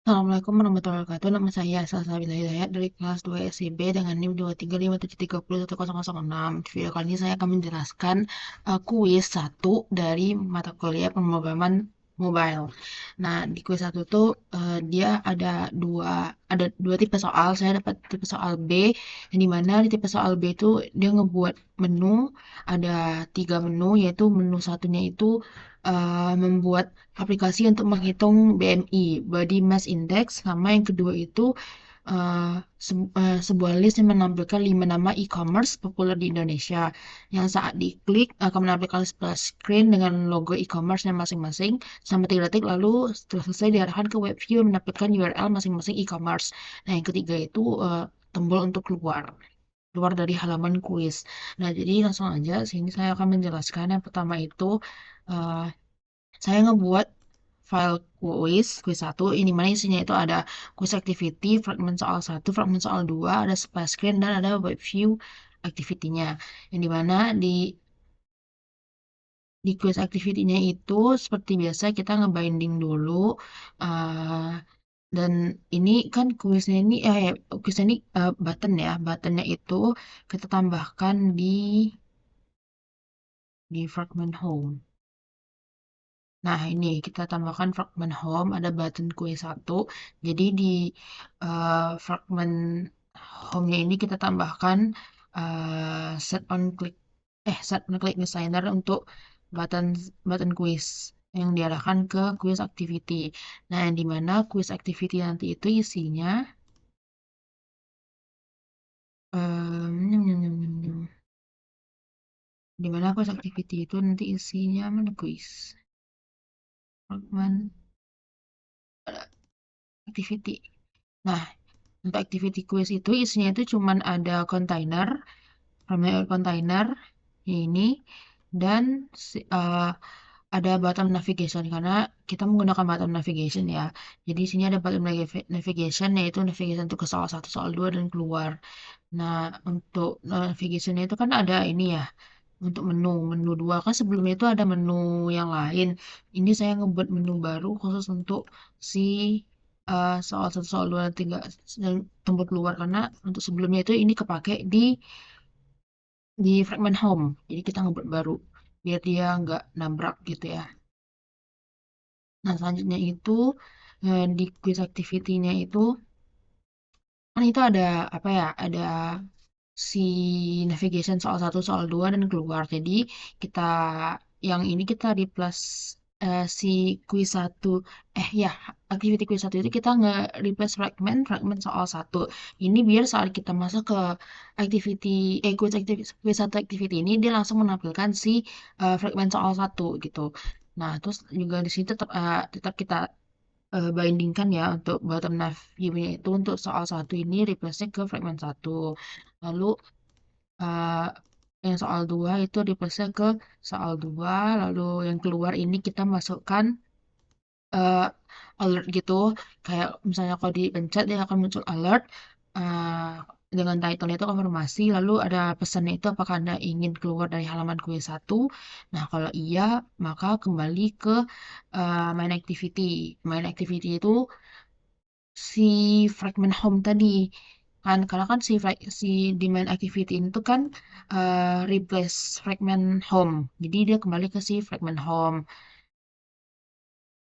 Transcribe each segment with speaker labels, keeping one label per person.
Speaker 1: Assalamualaikum warahmatullahi wabarakatuh. Nama saya Salsabila Hidayat dari kelas 2 SIB dengan NIM 235730106. Di video kali ini saya akan menjelaskan kuis 1 dari mata kuliah pemrograman mobile. Nah, di kuis 1 tuh dia ada dua tipe soal. Saya dapat tipe soal B, yang dimana di tipe soal B itu dia ngebuat menu, ada 3 menu, yaitu menu satunya itu membuat aplikasi untuk menghitung BMI, Body Mass Index, sama yang kedua itu sebuah list yang menampilkan 5 nama e-commerce populer di Indonesia yang saat diklik akan menampilkan splash screen dengan logo e-commerce-nya masing-masing sampai 3 detik, lalu setelah selesai diarahkan ke web view yang menampilkan URL masing-masing e-commerce. Nah, yang ketiga itu tombol untuk keluar dari halaman kuis. Nah, jadi langsung aja sini saya akan menjelaskan. Yang pertama itu uh, saya ngebuat file kuis 1, ini mana isinya itu ada quiz activity, fragment soal 1, fragment soal 2, ada splash screen, dan ada web view activity-nya. Yang dimana di quiz activity-nya itu seperti biasa kita ngebinding dulu, uh, dan ini kan kuisnya ini buttonnya itu kita tambahkan di fragment home. Nah, ini kita tambahkan fragment home, ada button kue 1. Jadi di fragment home-nya ini kita tambahkan set on click designer untuk button button quiz yang diarahkan ke quiz activity. Nah, yang dimana quiz activity nanti itu isinya nyem, nyem, nyem, nyem, nyem. Dimana quiz activity itu nanti isinya mana quiz fragment activity. Nah, untuk activity quiz itu isinya itu cuman ada container ini, dan ada bottom navigation karena kita menggunakan bottom navigation ya. Jadi sini ada bottom navigation, yaitu navigation untuk ke soal 1, soal 2 dan keluar. Nah, untuk navigationnya itu kan ada ini ya, untuk menu 2 kan sebelumnya itu ada menu yang lain. Ini saya ngebuat menu baru khusus untuk si soal 1, soal 2 dan 3 dan tombol keluar, karena untuk sebelumnya itu ini kepake di fragment home. Jadi kita ngebuat baru biar dia nggak nabrak gitu ya. Nah, selanjutnya itu di quiz activity-nya itu kan itu ada apa ya? Ada si navigation soal 1, soal 2 dan keluar. Jadi kita yang ini kita di plus si quiz 1, ya, activity quiz 1 itu kita nge-replace fragment soal 1. Ini biar saat kita masuk ke activity quiz 1 activity ini dia langsung menampilkan si fragment soal 1 gitu. Nah, terus juga di sini tetap kita bandingkan ya untuk bottom nav view-nya itu untuk soal 1 ini replace-nya ke fragment 1. Lalu eh, yang soal 2 itu replace-nya ke soal 2. Lalu yang keluar ini kita masukkan eh, alert gitu. Kayak misalnya kalau dipencet dia akan muncul alert eh, dengan title itu konfirmasi. Lalu ada pesannya itu apakah Anda ingin keluar dari halaman kuis 1. Nah, kalau iya maka kembali ke main activity. Main activity itu si fragment home tadi kan, karena kan si di main activity itu kan replace fragment home, jadi dia kembali ke si fragment home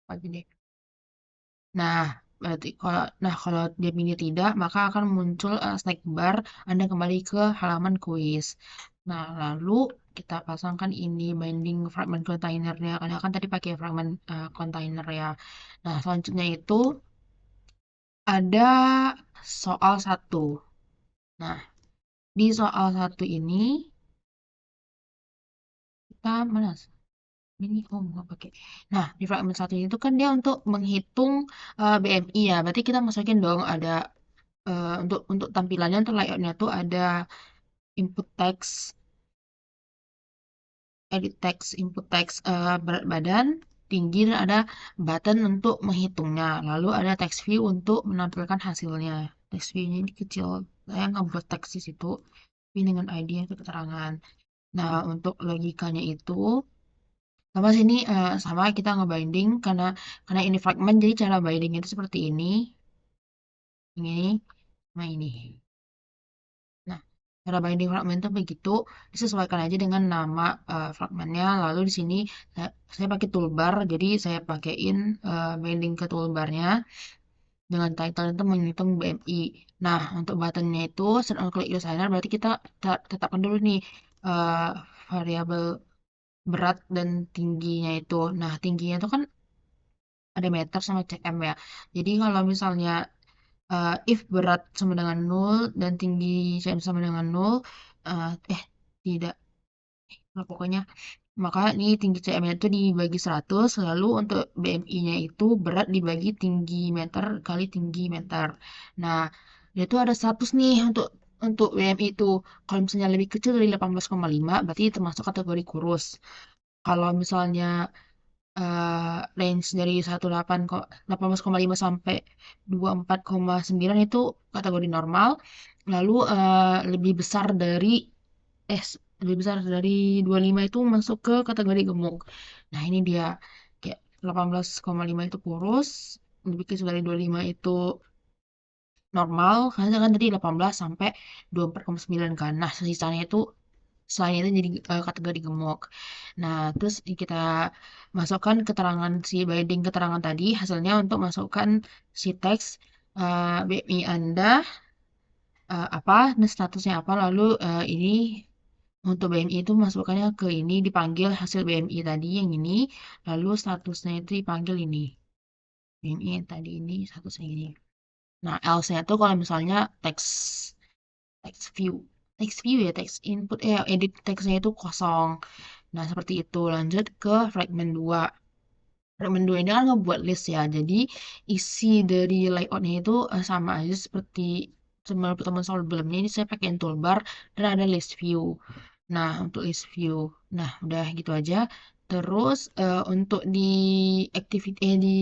Speaker 1: lagi deh. Nah, kalau dia pilih tidak, maka akan muncul snack bar, Anda kembali ke halaman kuis. Nah, lalu kita pasangkan ini binding fragment containernya, karena kan tadi pakai fragment container ya. Nah, selanjutnya itu ada soal 1. Nah, di soal 1 ini kita mana? Ini nggak pakai. Nah, di fragment 1 itu kan dia untuk menghitung BMI ya. Berarti kita masukin dong ada untuk tampilannya, untuk layoutnya tuh ada input text, edit text, input text berat badan, tinggi, dan ada button untuk menghitungnya. Lalu ada text view untuk menampilkan hasilnya. Text view-nya ini kecil. Saya nggak buat teks di situ, tapi dengan ID yang keterangan. Nah, untuk logikanya itu Sama sini sama kita ngebinding karena ini fragment jadi cara binding itu seperti ini sama ini. Nah, cara binding fragment itu begitu disesuaikan aja dengan nama fragmentnya. Lalu di sini saya pakai toolbar, jadi saya pakaiin binding ke toolbarnya dengan title itu menghitung BMI. Nah, untuk buttonnya itu set on click designer berarti kita tetapkan dulu nih eh, variabel berat dan tingginya itu. Nah, tingginya itu kan ada meter sama cm ya. Jadi kalau misalnya if berat sama dengan nol dan tinggi cm sama dengan nol, tidak, nah, pokoknya maka ini tinggi cm-nya itu dibagi 100, lalu untuk BMI-nya itu berat dibagi tinggi meter kali tinggi meter. Nah, dia itu ada 100 nih untuk BMI itu. Kalau misalnya lebih kecil dari 18,5 berarti termasuk kategori kurus. Kalau misalnya range dari 18,5 sampai 24,9 itu kategori normal. Lalu lebih besar dari eh lebih besar dari 25 itu masuk ke kategori gemuk. Nah, ini dia kayak 18,5 itu kurus, lebih kecil dari 25 itu normal, karena kan tadi 18 sampai 24,9 kan. Nah, sisanya itu selain itu jadi kategori gemuk. Nah, terus kita masukkan keterangan si binding keterangan tadi hasilnya untuk masukkan si teks BMI Anda apa, dan statusnya apa, lalu ini untuk BMI itu masukkannya ke ini dipanggil hasil BMI tadi yang ini, lalu statusnya itu dipanggil ini. BMI yang tadi ini statusnya ini. Nah, else-nya tuh kalau misalnya text view. Text view ya, text input edit teksnya itu kosong. Nah, seperti itu. Lanjut ke fragment 2. Fragment 2 ini kan ngebuat list ya. Jadi, isi dari layoutnya itu sama aja seperti pertemuan sebelumnya. Ini saya pakai toolbar dan ada list view. Nah, untuk list view. Nah, udah gitu aja. Terus untuk di activity di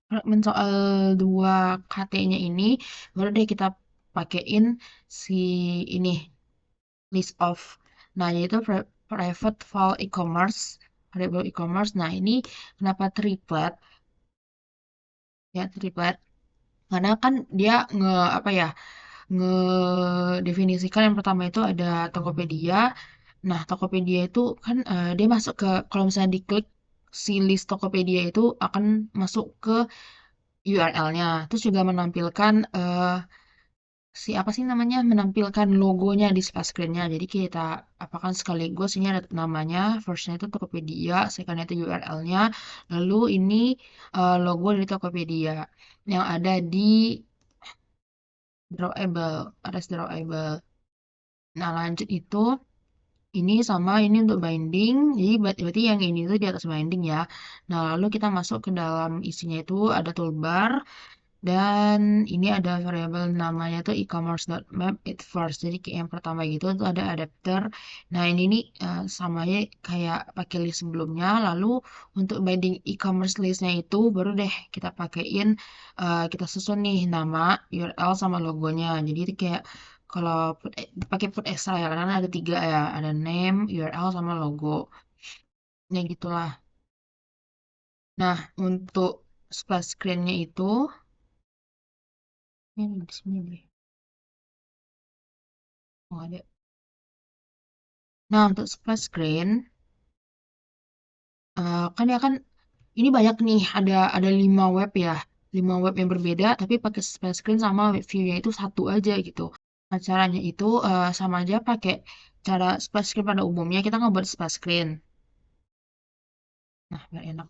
Speaker 1: fragment soal 2 KT-nya ini baru deh kita pakein si ini list of. Nah, yaitu private file e-commerce, variable e-commerce. Nah, ini kenapa triplet? Ya, triplet. Karena kan dia apa ya? Ngedefinisikan yang pertama itu ada Tokopedia. Nah, Tokopedia itu kan dia masuk ke kalau misalnya diklik si list Tokopedia itu akan masuk ke URL-nya. Terus juga menampilkan si apa sih namanya menampilkan logonya di splash screen-nya. Jadi kita apakan sekaligus ini ada namanya, first-nya itu Tokopedia, second-nya itu URL-nya, lalu ini logo dari Tokopedia yang ada di drawable, ada drawable. Nah, lanjut itu ini sama ini untuk binding. Jadi berarti yang ini tuh di atas binding ya. Nah, lalu kita masuk ke dalam isinya itu ada toolbar. Dan ini ada variabel namanya tuh e-commerce.map it first. Jadi kayak yang pertama gitu tuh ada adapter. Nah, ini nih sama aja kayak pakai list sebelumnya. Lalu untuk binding e-commerce listnya itu baru deh kita pakein kita susun nih nama, URL sama logonya. Jadi itu kayak kalau pakai put extra ya karena ada 3 ya, ada name, URL sama logo. Ya gitulah. Nah, untuk splash screen-nya itu ini di sini deh. Oh, ada. Nah, untuk splash screen, kan ya kan ini banyak nih, ada 5 web ya, 5 web yang berbeda, tapi pakai splash screen sama web view-nya itu satu aja gitu. Nah, caranya itu sama aja pakai cara splash screen pada umumnya, kita ngebuat splash screen. Nah, biar enak.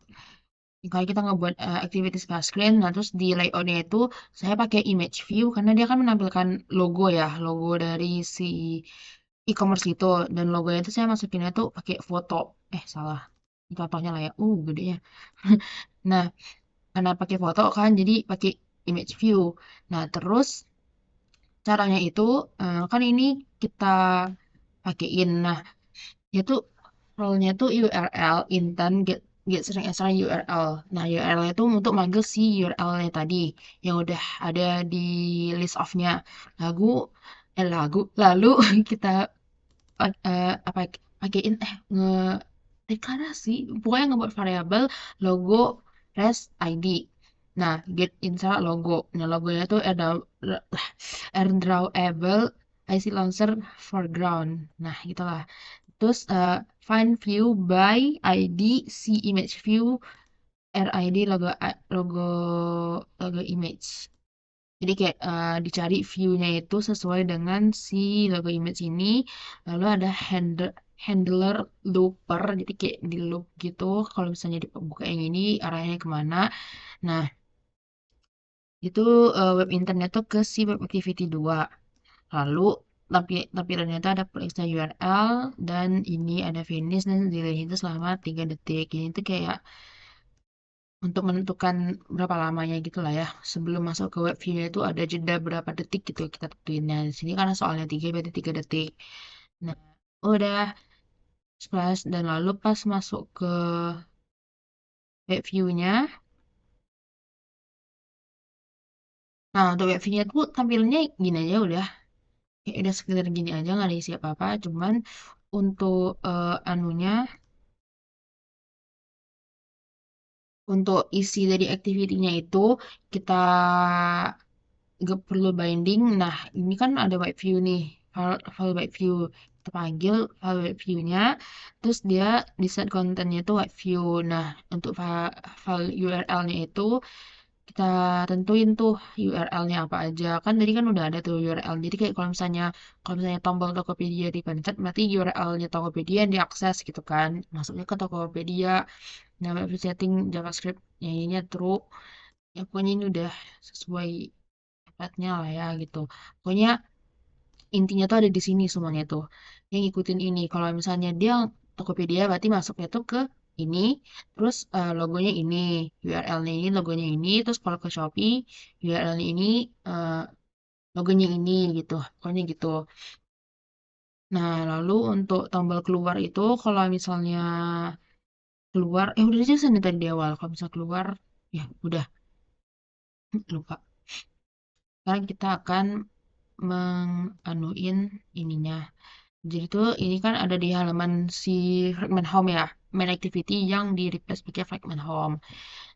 Speaker 1: Kalau kita ngebuat activity splash screen, nah terus di layout-nya itu saya pakai image view karena dia kan menampilkan logo ya, logo dari si e-commerce itu dan logonya itu saya masukinnya tuh pakai foto. Salah. Contohnya lah ya. Gedenya. Nah, karena pakai foto kan jadi pakai image view. Nah, terus caranya itu kan ini kita pakein. Nah, itu role-nya tuh URL intent get string extra URL. Nah, URL itu untuk manggil si URL-nya tadi yang udah ada di list of-nya. Lagu lalu kita apa pakein deklarasi, pokoknya ngebuat variabel logo res ID. Nah, get insert logo. Nah, logonya tuh ada airdrawable IC launcher foreground. Nah, gitulah. Terus find view by ID see image view RID logo logo logo image. Jadi kayak dicari view-nya itu sesuai dengan si logo image ini. Lalu ada handler looper, jadi kayak di loop gitu. Kalau misalnya dibuka yang ini arahnya kemana. Nah, itu web internet tuh ke si web activity 2. Lalu tampilannya itu ada periksa URL dan ini ada finish dan delay itu selama 3 detik. Ini tuh kayak untuk menentukan berapa lamanya gitu lah ya. Sebelum masuk ke web view-nya itu ada jeda berapa detik gitu kita tentuin. Nah, di sini karena soalnya 3 berarti 3 detik. Nah, udah splash dan lalu pas masuk ke web view-nya. Nah, untuk web view-nya tuh tampilannya gini aja udah. Ya, udah sekedar gini aja nggak ada isi apa-apa. Cuman untuk anunya, untuk isi dari activity-nya itu kita nggak perlu binding. Nah, ini kan ada web view nih, file web view. Kita panggil file web view-nya, terus dia di set kontennya itu web view. Nah, untuk file URL-nya itu kita tentuin tuh URL-nya apa aja. Kan tadi kan udah ada tuh URL. Jadi kayak kalau misalnya tombol Tokopedia dipencet, berarti URL-nya Tokopedia yang diakses gitu kan. Masuknya ke Tokopedia. Nah, web setting JavaScript yang ininya true. Ya pokoknya ini udah sesuai tempatnya lah ya gitu. Pokoknya intinya tuh ada di sini semuanya tuh. Yang ngikutin ini. Kalau misalnya dia Tokopedia berarti masuknya tuh ke ini, terus logonya ini, URL-nya ini, logonya ini, terus kalau ke Shopee, URL-nya ini, eh, logonya ini gitu. Pokoknya gitu. Nah, lalu untuk tombol keluar itu kalau misalnya keluar, udah dijelasin nih tadi di awal. Kalau misalnya keluar, ya udah lupa. Sekarang kita akan menganuin ininya. Jadi tuh ini kan ada di halaman si fragment home ya, main activity yang di replace pakai fragment home.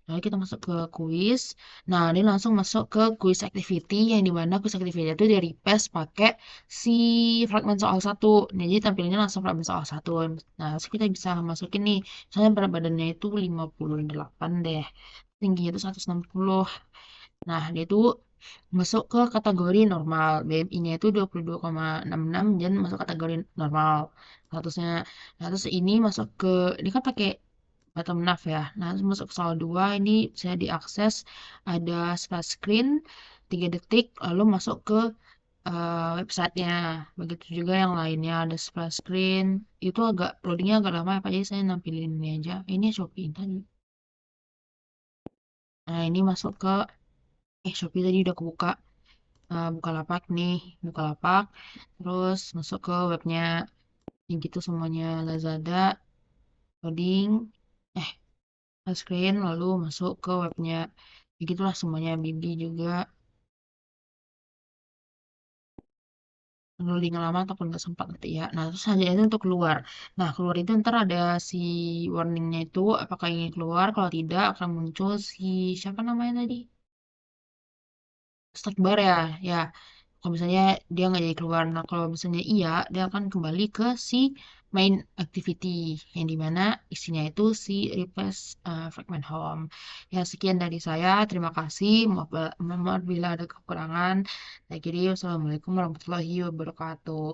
Speaker 1: Lalu kita masuk ke quiz. Nah, ini langsung masuk ke quiz activity yang dimana quiz activity itu di replace pakai si fragment soal satu. Nah, jadi tampilnya langsung fragment soal satu. Nah, terus kita bisa masukin nih, misalnya berat badannya itu 58 deh. Tingginya itu 160. Nah, dia itu masuk ke kategori normal. BMI-nya itu 22,66 dan masuk kategori normal. Statusnya. Nah, terus ini masuk ke, ini kan pakai bottom nav ya. Nah, terus masuk ke soal 2, ini bisa diakses ada splash screen 3 detik, lalu masuk ke websitenya. Begitu juga yang lainnya ada splash screen. Itu agak, loadingnya agak lama ya, Pak. Jadi saya nampilin ini aja. Ini Shopee tadi. Nah, ini masuk ke, Shopee tadi udah kebuka. Bukalapak nih, Bukalapak, terus masuk ke webnya, yang gitu semuanya Lazada, loading, eh, screen, lalu masuk ke webnya, ya gitulah semuanya Bibi juga, loading lama ataupun nggak sempat nanti ya. Nah, terus hanya itu untuk keluar. Nah, keluar itu ntar ada si warningnya itu, apakah ingin keluar, kalau tidak akan muncul si, siapa namanya tadi? Start bar ya, ya. Kalau misalnya dia nggak jadi keluar, nah kalau misalnya iya, dia akan kembali ke si main activity yang dimana isinya itu si request fragment home. Ya sekian dari saya, terima kasih. Maaf bila ada kekurangan. Saya kira wassalamualaikum warahmatullahi wabarakatuh.